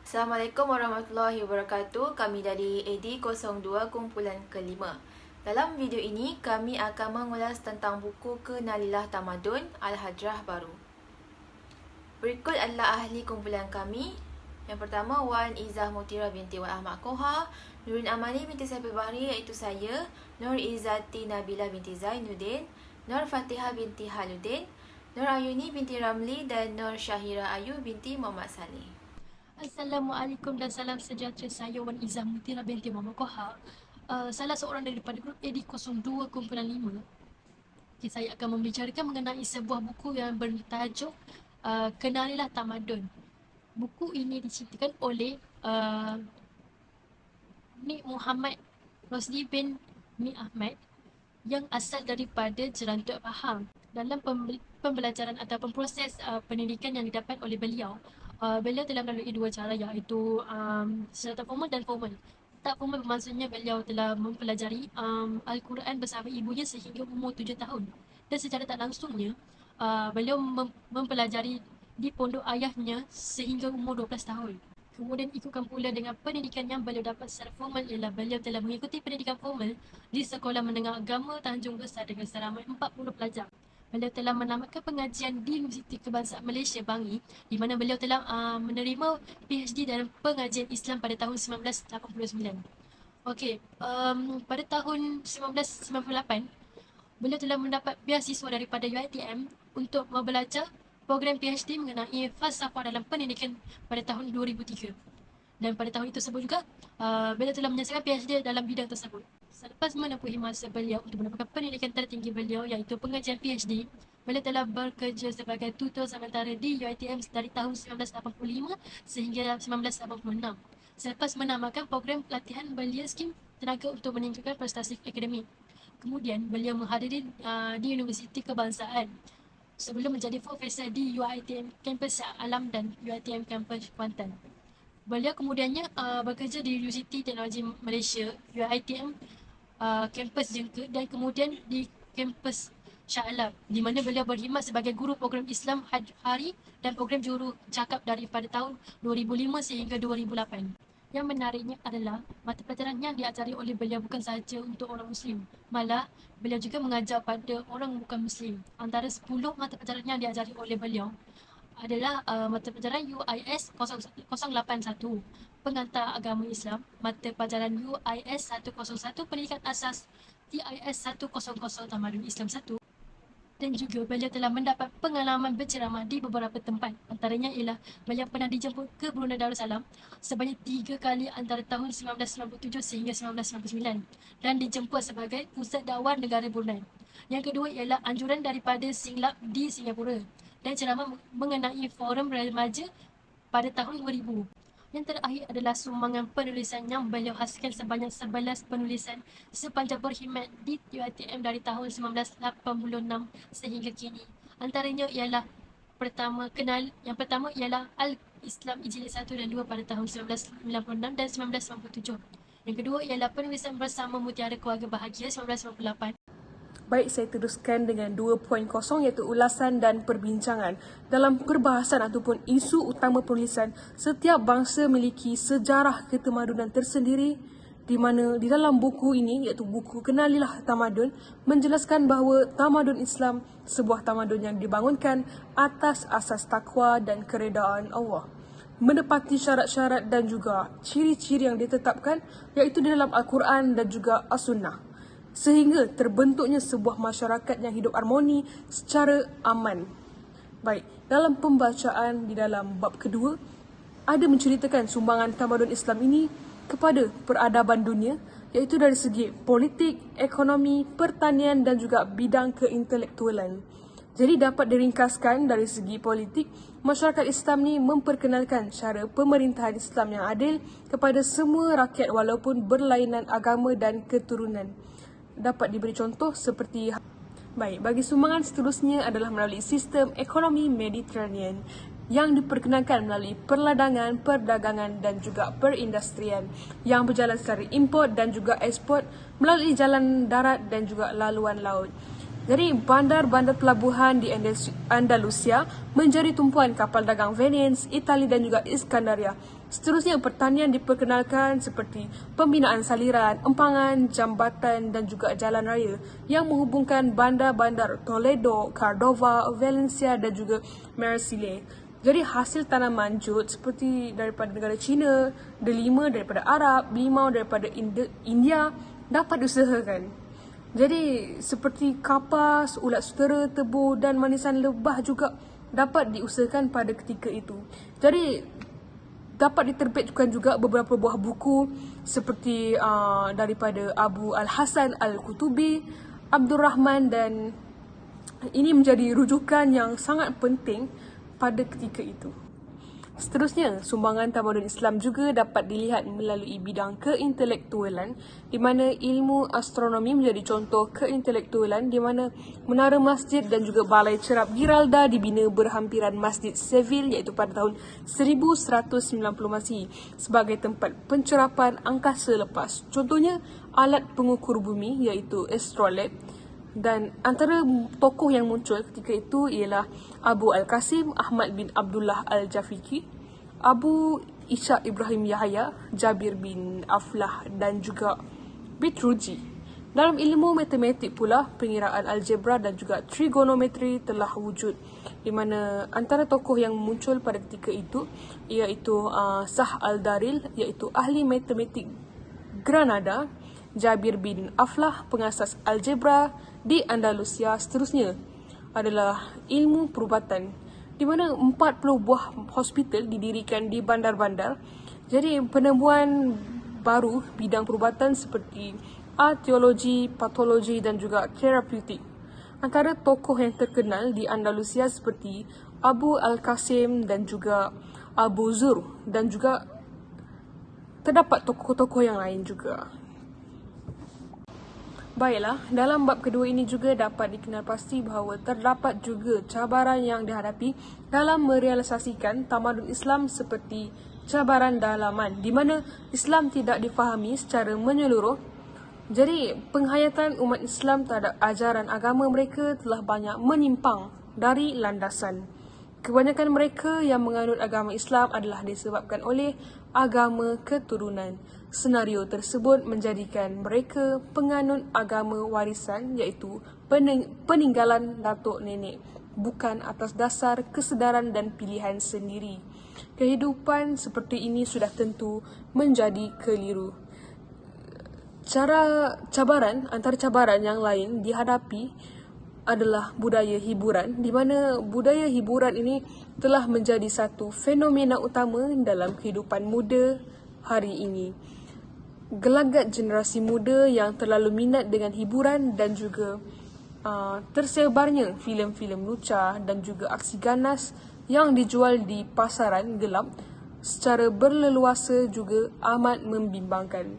Assalamualaikum warahmatullahi wabarakatuh. Kami dari AD02 kumpulan kelima. Dalam video ini, kami akan mengulas tentang buku Kenalilah Tamadun Al-Hajrah Baru. Berikut adalah ahli kumpulan kami. Yang pertama, Wan Izzah Mutira binti Wan Ahmad Koha, Nurin Amani binti Saiful Bahri iaitu saya, Nur Izzati Nabila binti Zainuddin, Nur Fatihah binti Haludin, Nur Ayuni binti Ramli dan Nur Syahira Ayu binti Muhammad Saleh. Assalamualaikum dan salam sejahtera. Saya Wan Izzah Mutira binti Muhammad Koha, salah seorang daripada grup AD02 kumpulan 5. Okay, saya akan membicarakan mengenai sebuah buku yang bertajuk Kenalilah Tamadun. Buku ini diciptakan oleh Nik Muhammad Rosli bin Mi Ahmad yang asal daripada Jerantuk Pahang. Dalam pembelajaran ataupun proses pendidikan yang didapat oleh beliau, beliau telah melalui dua cara, iaitu secara formal dan formal. Tak formal bermaksudnya beliau telah mempelajari Al-Quran bersama ibunya sehingga umur 7 tahun. Dan secara tak langsungnya, beliau mempelajari di pondok ayahnya sehingga umur 12 tahun. Kemudian ikutkan pula dengan pendidikan yang beliau dapat secara formal ialah beliau telah mengikuti pendidikan formal di Sekolah Menengah Agama Tanjung Besar dengan seramai 40 pelajar. Beliau telah menamatkan pengajian di Universiti Kebangsaan Malaysia Bangi, di mana beliau telah menerima PhD dalam pengajian Islam pada tahun 1989. Okey, pada tahun 1998, beliau telah mendapat beasiswa daripada UiTM untuk belajar program PhD mengenai falsafah dalam pendidikan pada tahun 2003. Dan pada tahun itu sebut juga, beliau telah menyelesaikan PhD dalam bidang tersebut. Selepas menempuhi masa beliau untuk mendapatkan pendidikan tertinggi beliau iaitu pengajian PhD, beliau telah bekerja sebagai tutor sementara di UiTM dari tahun 1985 sehingga 1986. Selepas menamatkan program pelatihan belia skim tenaga untuk meningkatkan prestasi akademik. Kemudian beliau menghadiri di Universiti Kebangsaan sebelum menjadi profesor di UiTM Kampus Shah Alam dan UiTM Kampus Kuantan. Beliau kemudiannya bekerja di Universiti Teknologi Malaysia UiTM Kampus Jengke dan kemudian di Kampus Shah Alam, di mana beliau berkhidmat sebagai guru program Islam Hari dan program juru cakap daripada tahun 2005 sehingga 2008. Yang menariknya adalah mata pelajaran yang diajari oleh beliau bukan sahaja untuk orang Muslim, malah beliau juga mengajar pada orang bukan Muslim. Antara 10 mata pelajaran yang diajari oleh beliau adalah mata pelajaran UIS 081 Pengantar Agama Islam, mata pelajaran UIS 101 Pendidikan Asas, TIS 100 Tamadun Islam 1. Dan juga beliau telah mendapat pengalaman berceramah di beberapa tempat. Antaranya ialah beliau pernah dijemput ke Brunei Darussalam sebanyak 3 kali antara tahun 1997 sehingga 1999 dan dijemput sebagai pusat dakwah negara Brunei. Yang kedua ialah anjuran daripada Singlap di Singapura dan ceramah mengenai forum remaja pada tahun 2000. Yang terakhir adalah sumbangan penulisan yang beliau hasilkan sebanyak 11 penulisan sepanjang berkhidmat di UiTM dari tahun 1986 sehingga kini. Antaranya ialah yang pertama ialah Al-Islam Ijilid 1 dan 2 pada tahun 1996 dan 1997. Yang kedua ialah penulisan bersama Mutiara Keluarga Bahagia 1998. Baik, saya teruskan dengan 2.0 iaitu ulasan dan perbincangan. Dalam perbahasan ataupun isu utama penulisan, setiap bangsa memiliki sejarah ketamadunan tersendiri di mana di dalam buku ini iaitu buku Kenalilah Tamadun menjelaskan bahawa tamadun Islam sebuah tamadun yang dibangunkan atas asas takwa dan keredaan Allah, menepati syarat-syarat dan juga ciri-ciri yang ditetapkan iaitu di dalam Al-Quran dan juga As-Sunnah, sehingga terbentuknya sebuah masyarakat yang hidup harmoni secara aman. Baik, dalam pembacaan di dalam bab kedua, ada menceritakan sumbangan tamadun Islam ini kepada peradaban dunia, iaitu dari segi politik, ekonomi, pertanian dan juga bidang keintelektualan. Jadi dapat diringkaskan dari segi politik, masyarakat Islam ni memperkenalkan cara pemerintahan Islam yang adil kepada semua rakyat walaupun berlainan agama dan keturunan. Dapat diberi contoh seperti baik, bagi sumbangan seterusnya adalah melalui sistem ekonomi Mediterranean yang diperkenalkan melalui perladangan, perdagangan dan juga perindustrian yang berjalan secara import dan juga ekspor melalui jalan darat dan juga laluan laut. Jadi bandar-bandar pelabuhan di Andalusia menjadi tumpuan kapal dagang Venice, Itali dan juga Iskandaria. Seterusnya pertanian diperkenalkan seperti pembinaan saliran, empangan, jambatan dan juga jalan raya yang menghubungkan bandar-bandar Toledo, Cordova, Valencia dan juga Marseille. Jadi hasil tanaman jut seperti daripada negara China, delima daripada Arab, limau daripada India dapat diusahakan. Jadi seperti kapas, ulat sutera, tebu dan manisan lebah juga dapat diusahakan pada ketika itu. Jadi dapat diterbitkan juga beberapa buah buku seperti daripada Abu Al-Hasan Al-Qutubi, Abdul Rahman dan ini menjadi rujukan yang sangat penting pada ketika itu. Seterusnya, sumbangan tamadun Islam juga dapat dilihat melalui bidang keintelektualan di mana ilmu astronomi menjadi contoh keintelektualan di mana menara masjid dan juga balai cerap Giralda dibina berhampiran Masjid Seville iaitu pada tahun 1190 Masihi sebagai tempat pencerapan angkasa lepas. Contohnya alat pengukur bumi iaitu astrolabe. Dan antara tokoh yang muncul ketika itu ialah Abu Al-Qasim Ahmad bin Abdullah Al-Jafiqi, Abu Ishaq Ibrahim Yahya, Jabir bin Aflah dan juga Bitruji. Dalam ilmu matematik pula, pengiraan algebra dan juga trigonometri telah wujud di mana antara tokoh yang muncul pada ketika itu iaitu Sah Al-Daril iaitu ahli matematik Granada, Jabir bin Aflah pengasas algebra di Andalusia. Seterusnya adalah ilmu perubatan di mana 40 buah hospital didirikan di bandar-bandar. Jadi penemuan baru bidang perubatan seperti teologi, patologi dan juga terapeutik. Antara tokoh yang terkenal di Andalusia seperti Abu Al-Qasim dan juga Abu Zur dan juga terdapat tokoh-tokoh yang lain juga. Baiklah, dalam bab kedua ini juga dapat dikenal pasti bahawa terdapat juga cabaran yang dihadapi dalam merealisasikan tamadun Islam seperti cabaran dalaman di mana Islam tidak difahami secara menyeluruh. Jadi, penghayatan umat Islam terhadap ajaran agama mereka telah banyak menyimpang dari landasan. Kebanyakan mereka yang menganut agama Islam adalah disebabkan oleh agama keturunan. Senario tersebut menjadikan mereka penganut agama warisan iaitu peninggalan datuk nenek, bukan atas dasar kesedaran dan pilihan sendiri. Kehidupan seperti ini sudah tentu menjadi keliru. Antara cabaran yang lain dihadapi adalah budaya hiburan di mana budaya hiburan ini telah menjadi satu fenomena utama dalam kehidupan muda hari ini. Gelagat generasi muda yang terlalu minat dengan hiburan dan juga tersebarnya filem-filem lucah dan juga aksi ganas yang dijual di pasaran gelap secara berleluasa juga amat membimbangkan.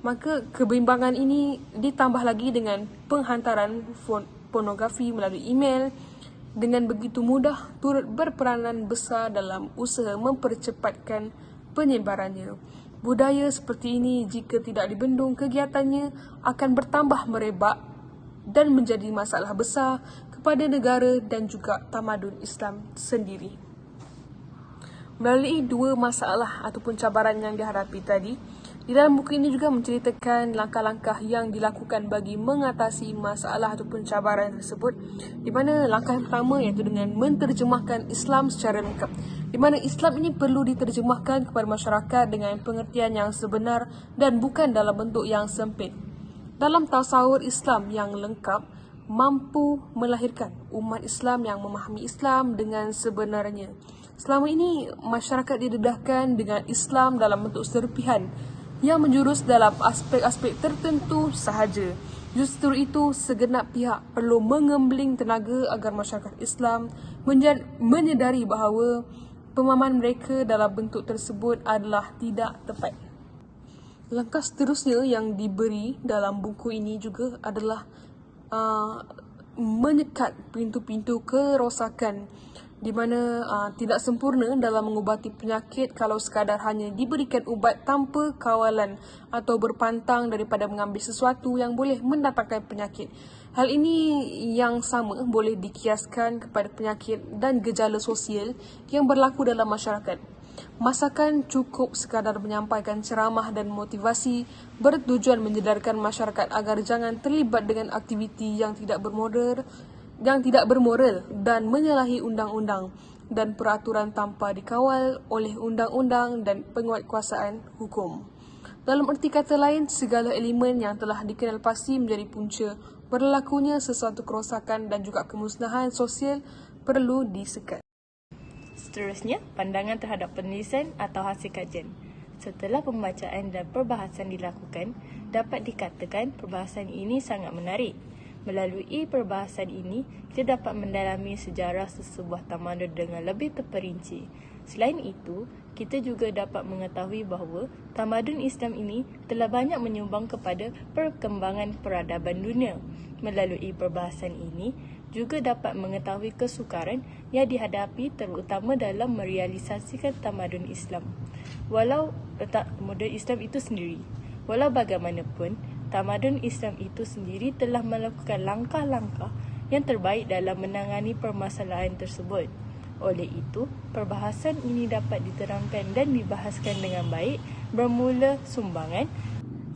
Maka kebimbangan ini ditambah lagi dengan penghantaran pornografi melalui email dengan begitu mudah turut berperanan besar dalam usaha mempercepatkan penyebarannya. Budaya seperti ini jika tidak dibendung kegiatannya akan bertambah merebak dan menjadi masalah besar kepada negara dan juga tamadun Islam sendiri. Melalui dua masalah ataupun cabaran yang dihadapi tadi, di dalam buku ini juga menceritakan langkah-langkah yang dilakukan bagi mengatasi masalah ataupun cabaran tersebut, di mana langkah pertama iaitu dengan menterjemahkan Islam secara lengkap, di mana Islam ini perlu diterjemahkan kepada masyarakat dengan pengertian yang sebenar dan bukan dalam bentuk yang sempit. Dalam tasawur Islam yang lengkap, mampu melahirkan umat Islam yang memahami Islam dengan sebenarnya. Selama ini, masyarakat didedahkan dengan Islam dalam bentuk serpihan yang menjurus dalam aspek-aspek tertentu sahaja. Justru itu, segenap pihak perlu mengembeling tenaga agar masyarakat Islam menyedari bahawa pemahaman mereka dalam bentuk tersebut adalah tidak tepat. Langkah seterusnya yang diberi dalam buku ini juga adalah menyekat pintu-pintu kerosakan di mana tidak sempurna dalam mengubati penyakit kalau sekadar hanya diberikan ubat tanpa kawalan atau berpantang daripada mengambil sesuatu yang boleh mendatangkan penyakit. Hal ini yang sama boleh dikiaskan kepada penyakit dan gejala sosial yang berlaku dalam masyarakat. Masakan cukup sekadar menyampaikan ceramah dan motivasi bertujuan menyedarkan masyarakat agar jangan terlibat dengan aktiviti yang tidak bermoral dan menyalahi undang-undang dan peraturan tanpa dikawal oleh undang-undang dan penguatkuasaan hukum. Dalam erti kata lain, segala elemen yang telah dikenal pasti menjadi punca berlakunya sesuatu kerosakan dan juga kemusnahan sosial perlu disekat. Seterusnya, pandangan terhadap penulisan atau hasil kajian. Setelah pembacaan dan perbahasan dilakukan, dapat dikatakan perbahasan ini sangat menarik. Melalui perbahasan ini, kita dapat mendalami sejarah sesebuah tamadun dengan lebih terperinci. Selain itu, kita juga dapat mengetahui bahawa tamadun Islam ini telah banyak menyumbang kepada perkembangan peradaban dunia. Melalui perbahasan ini, juga dapat mengetahui kesukaran yang dihadapi terutama dalam merealisasikan tamadun Islam. Tamadun Islam itu sendiri. Walau bagaimanapun, tamadun Islam itu sendiri telah melakukan langkah-langkah yang terbaik dalam menangani permasalahan tersebut. Oleh itu, perbahasan ini dapat diterangkan dan dibahaskan dengan baik. Bermula sumbangan,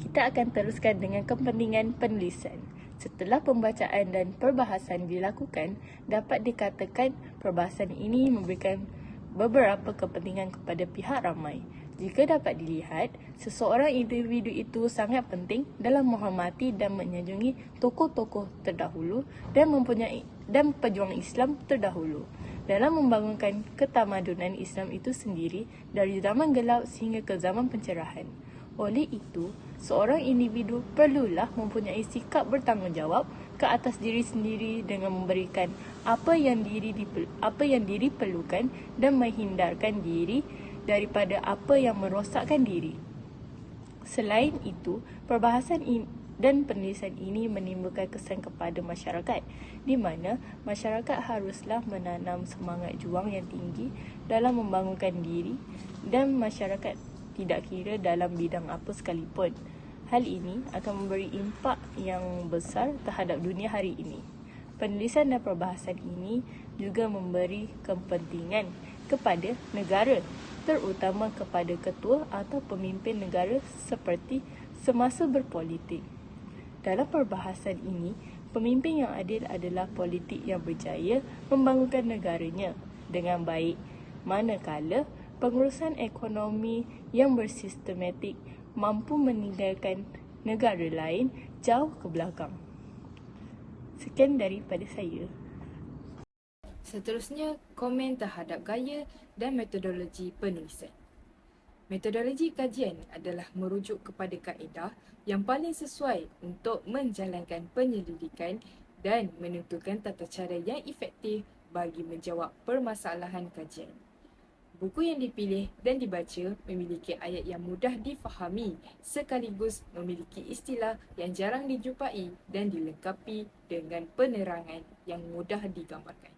kita akan teruskan dengan kepentingan penulisan. Setelah pembacaan dan perbahasan dilakukan, dapat dikatakan perbahasan ini memberikan beberapa kepentingan kepada pihak ramai. Jika dapat dilihat, seseorang individu itu sangat penting dalam menghormati dan menyanjungi tokoh-tokoh terdahulu dan pejuang Islam terdahulu dalam membangunkan ketamadunan Islam itu sendiri dari zaman gelap sehingga ke zaman pencerahan. Oleh itu, seorang individu perlulah mempunyai sikap bertanggungjawab ke atas diri sendiri dengan memberikan apa yang diri perlukan dan menghindarkan diri daripada apa yang merosakkan diri. Selain itu, perbahasan dan penulisan ini menimbulkan kesan kepada masyarakat, di mana masyarakat haruslah menanam semangat juang yang tinggi dalam membangunkan diri dan masyarakat tidak kira dalam bidang apa sekalipun. Hal ini akan memberi impak yang besar terhadap dunia hari ini. Penulisan dan perbahasan ini juga memberi kepentingan kepada negara, terutama kepada ketua atau pemimpin negara seperti semasa berpolitik. Dalam perbahasan ini, pemimpin yang adil adalah politik yang berjaya membangunkan negaranya dengan baik, manakala pengurusan ekonomi yang bersistematik mampu meninggalkan negara lain jauh ke belakang. Sekian daripada saya. Seterusnya, komen terhadap gaya dan metodologi penulisan. Metodologi kajian adalah merujuk kepada kaedah yang paling sesuai untuk menjalankan penyelidikan dan menentukan tata cara yang efektif bagi menjawab permasalahan kajian. Buku yang dipilih dan dibaca memiliki ayat yang mudah difahami sekaligus memiliki istilah yang jarang dijumpai dan dilengkapi dengan penerangan yang mudah digambarkan.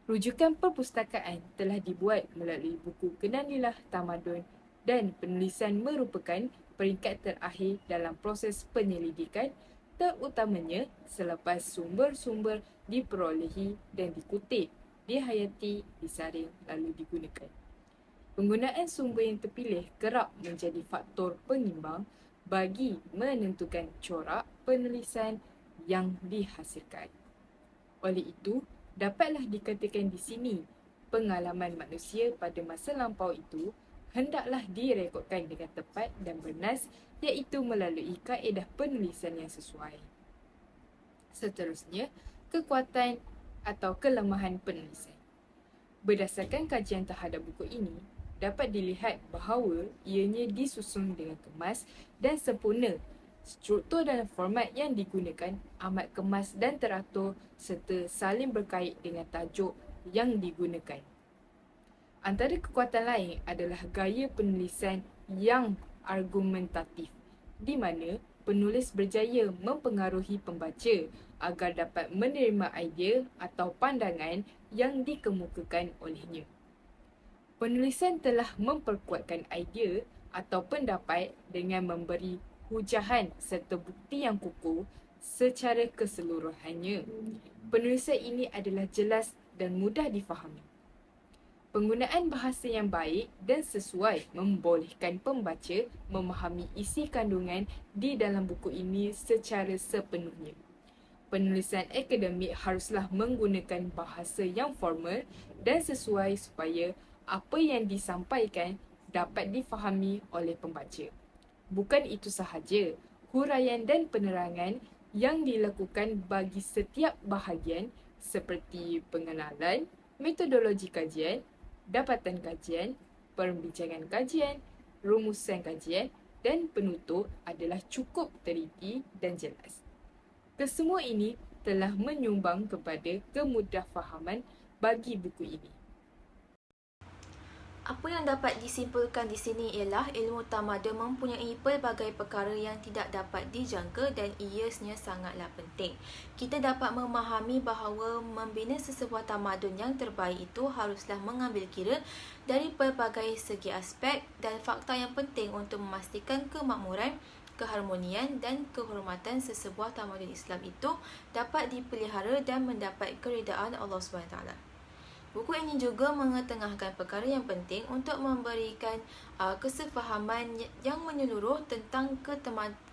Rujukan perpustakaan telah dibuat melalui buku Kenalilah Tamadun dan penulisan merupakan peringkat terakhir dalam proses penyelidikan, terutamanya selepas sumber-sumber diperolehi dan dikutip, dihayati, disaring lalu digunakan. Penggunaan sumber yang terpilih kerap menjadi faktor pengimbang bagi menentukan corak penulisan yang dihasilkan. Oleh itu, dapatlah dikatakan di sini, pengalaman manusia pada masa lampau itu hendaklah direkodkan dengan tepat dan bernas, iaitu melalui kaedah penulisan yang sesuai. Seterusnya, kekuatan atau kelemahan penulisan. Berdasarkan kajian terhadap buku ini, dapat dilihat bahawa ianya disusun dengan kemas dan sempurna. Struktur dan format yang digunakan amat kemas dan teratur serta saling berkait dengan tajuk yang digunakan. Antara kekuatan lain adalah gaya penulisan yang argumentatif, di mana penulis berjaya mempengaruhi pembaca agar dapat menerima idea atau pandangan yang dikemukakan olehnya. Penulisan telah memperkuatkan idea atau pendapat dengan memberi hujahan serta bukti yang kukuh secara keseluruhannya. Penulisan ini adalah jelas dan mudah difahami. Penggunaan bahasa yang baik dan sesuai membolehkan pembaca memahami isi kandungan di dalam buku ini secara sepenuhnya. Penulisan akademik haruslah menggunakan bahasa yang formal dan sesuai supaya apa yang disampaikan dapat difahami oleh pembaca. Bukan itu sahaja, huraian dan penerangan yang dilakukan bagi setiap bahagian seperti pengenalan, metodologi kajian, dapatan kajian, perbincangan kajian, rumusan kajian dan penutup adalah cukup teliti dan jelas. Kesemua ini telah menyumbang kepada kemudafahaman bagi buku ini. Apa yang dapat disimpulkan di sini ialah ilmu tamadun mempunyai pelbagai perkara yang tidak dapat dijangka dan ianya sangatlah penting. Kita dapat memahami bahawa membina sesebuah tamadun yang terbaik itu haruslah mengambil kira dari pelbagai segi aspek dan fakta yang penting untuk memastikan kemakmuran, keharmonian dan kehormatan sesebuah tamadun Islam itu dapat dipelihara dan mendapat keridaan Allah SWT. Buku ini juga mengetengahkan perkara yang penting untuk memberikan kesefahaman yang menyeluruh tentang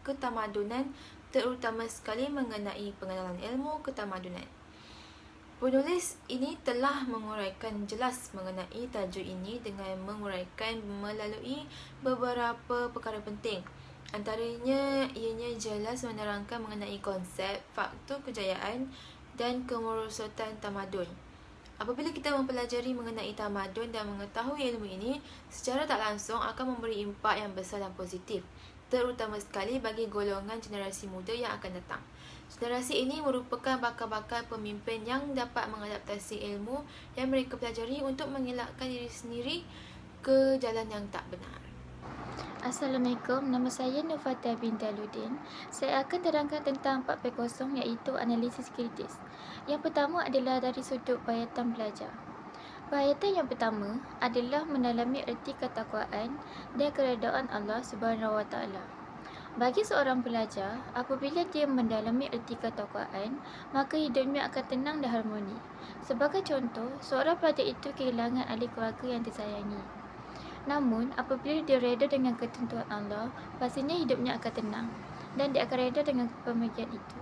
ketamadunan, terutama sekali mengenai pengenalan ilmu ketamadunan. Penulis ini telah menguraikan jelas mengenai tajuk ini dengan menguraikan melalui beberapa perkara penting. Antaranya, ianya jelas menerangkan mengenai konsep, faktor kejayaan dan kemerosotan tamadun. Apabila kita mempelajari mengenai tamadun dan mengetahui ilmu ini, secara tak langsung akan memberi impak yang besar dan positif, terutama sekali bagi golongan generasi muda yang akan datang. Generasi ini merupakan bakal-bakal pemimpin yang dapat mengadaptasi ilmu yang mereka pelajari untuk mengelakkan diri sendiri ke jalan yang tak benar. Assalamualaikum, nama saya Nurfatia binti Aludin. Saya akan terangkan tentang 4P0 iaitu analisis kritis. Yang pertama adalah dari sudut payatan belajar. Payatan yang pertama adalah mendalami erti ketakwaan dan keredaan Allah Subhanahu Wa Taala. Bagi seorang pelajar, apabila dia mendalami erti ketakwaan, maka hidupnya akan tenang dan harmoni. Sebagai contoh, seorang pelajar itu kehilangan ahli keluarga yang disayangi. Namun, apabila dia reda dengan ketentuan Allah, pastinya hidupnya akan tenang dan dia akan reda dengan kepergian itu.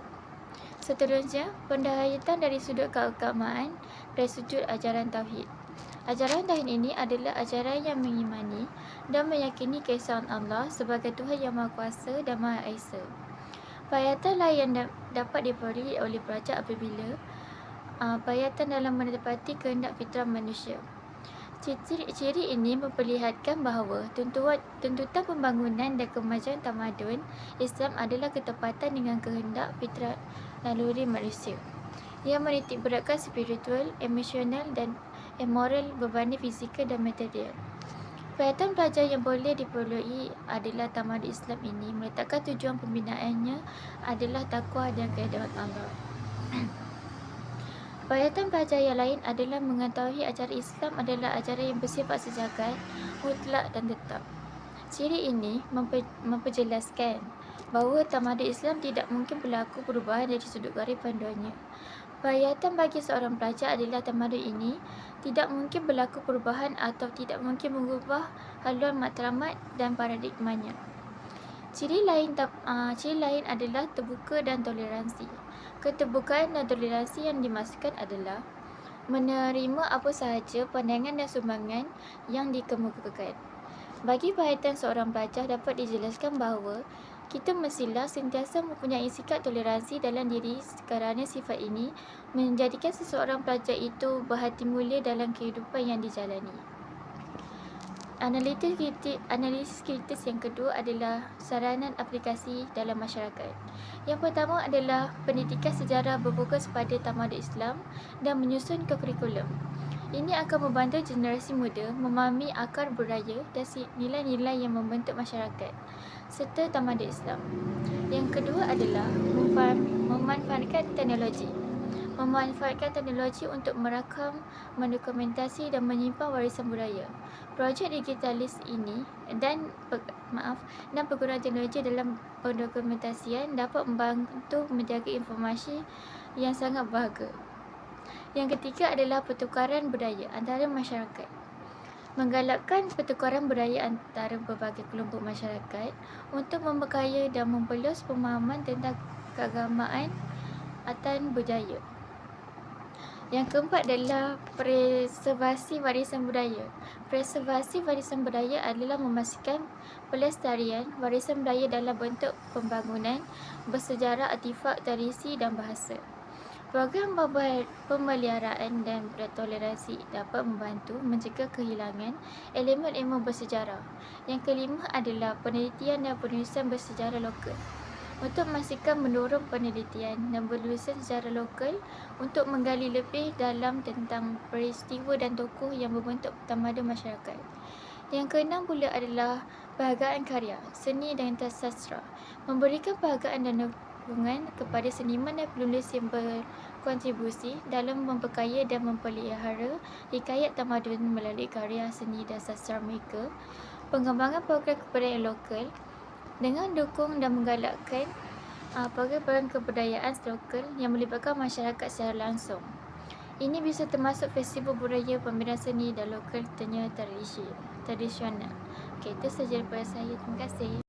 Seterusnya, pendahayatan dari sudut keagamaan dari sudut ajaran Tauhid. Ajaran Tauhid ini adalah ajaran yang mengimani dan meyakini keesaan Allah sebagai Tuhan yang Maha Kuasa dan Maha Esa. Payatan lain yang dapat diperoleh oleh pelajar apabila payatan dalam menepati kehendak fitrah manusia. Ciri ini memperlihatkan bahawa tuntutan pembangunan dan kemajuan tamadun Islam adalah ketepatan dengan kehendak fitrah naluri manusia yang menitik beratkan spiritual, emosional dan moral berbanding fizikal dan material. Payatan pelajar yang boleh diperoleh adalah tamadun Islam ini meletakkan tujuan pembinaannya adalah takwa dan keredaan Allah. Payatan pelajar yang lain adalah mengetahui ajaran Islam adalah ajaran yang bersifat sejagat, mutlak dan tetap. Ciri ini memperjelaskan bahawa tamadun Islam tidak mungkin berlaku perubahan dari sudut garis panduannya. Payatan bagi seorang pelajar adalah tamadun ini tidak mungkin berlaku perubahan atau tidak mungkin mengubah haluan matlamat dan paradigmanya. Ciri lain adalah terbuka dan toleransi. Keterbukaan dan toleransi yang dimaksudkan adalah menerima apa sahaja pandangan dan sumbangan yang dikemukakan. Bagi payatan seorang pelajar dapat dijelaskan bahawa kita mestilah sentiasa mempunyai sikap toleransi dalam diri kerana sifat ini menjadikan seseorang pelajar itu berhati mulia dalam kehidupan yang dijalani. Analisis kritis yang kedua adalah saranan aplikasi dalam masyarakat. Yang pertama adalah pendidikan sejarah berfokus pada tamadun Islam dan menyusun ke kurikulum. Ini akan membantu generasi muda memahami akar budaya dan nilai-nilai yang membentuk masyarakat serta tamadun Islam. Yang kedua adalah memanfaatkan teknologi. Memanfaatkan teknologi untuk merakam, mendokumentasi dan menyimpan warisan budaya. Projek digitalis ini dan penggunaan teknologi dalam pendokumentasian dapat membantu menjaga informasi yang sangat berharga. Yang ketiga adalah pertukaran budaya antara masyarakat. Menggalakkan pertukaran budaya antara berbagai kelompok masyarakat untuk memperkaya dan memperluas pemahaman tentang keagamaan atau budaya. Yang keempat adalah preservasi warisan budaya. Preservasi warisan budaya adalah memastikan pelestarian warisan budaya dalam bentuk pembangunan bersejarah artifak, tradisi dan bahasa. Program pemeliharaan dan toleransi dapat membantu mencegah kehilangan elemen-elemen bersejarah. Yang kelima adalah penelitian dan penulisan bersejarah lokal. Untuk memastikan mendorong penelitian dan penulisan sejarah lokal untuk menggali lebih dalam tentang peristiwa dan tokoh yang membentuk tamadun masyarakat. Yang keenam pula adalah penghargaan karya, seni dan sastra. Memberikan penghargaan dan dukungan kepada seniman dan penulis yang berkontribusi dalam memperkaya dan mempelihara hikayat tamadun melalui karya seni dan sastra mereka. Pengembangan program kebudayaan lokal dengan dukung dan menggalakkan program kebudayaan lokal yang melibatkan masyarakat secara langsung. Ini bisa termasuk festival budaya, pameran seni dan lokal tradisional. Okey, itu sahaja daripada saya. Terima kasih.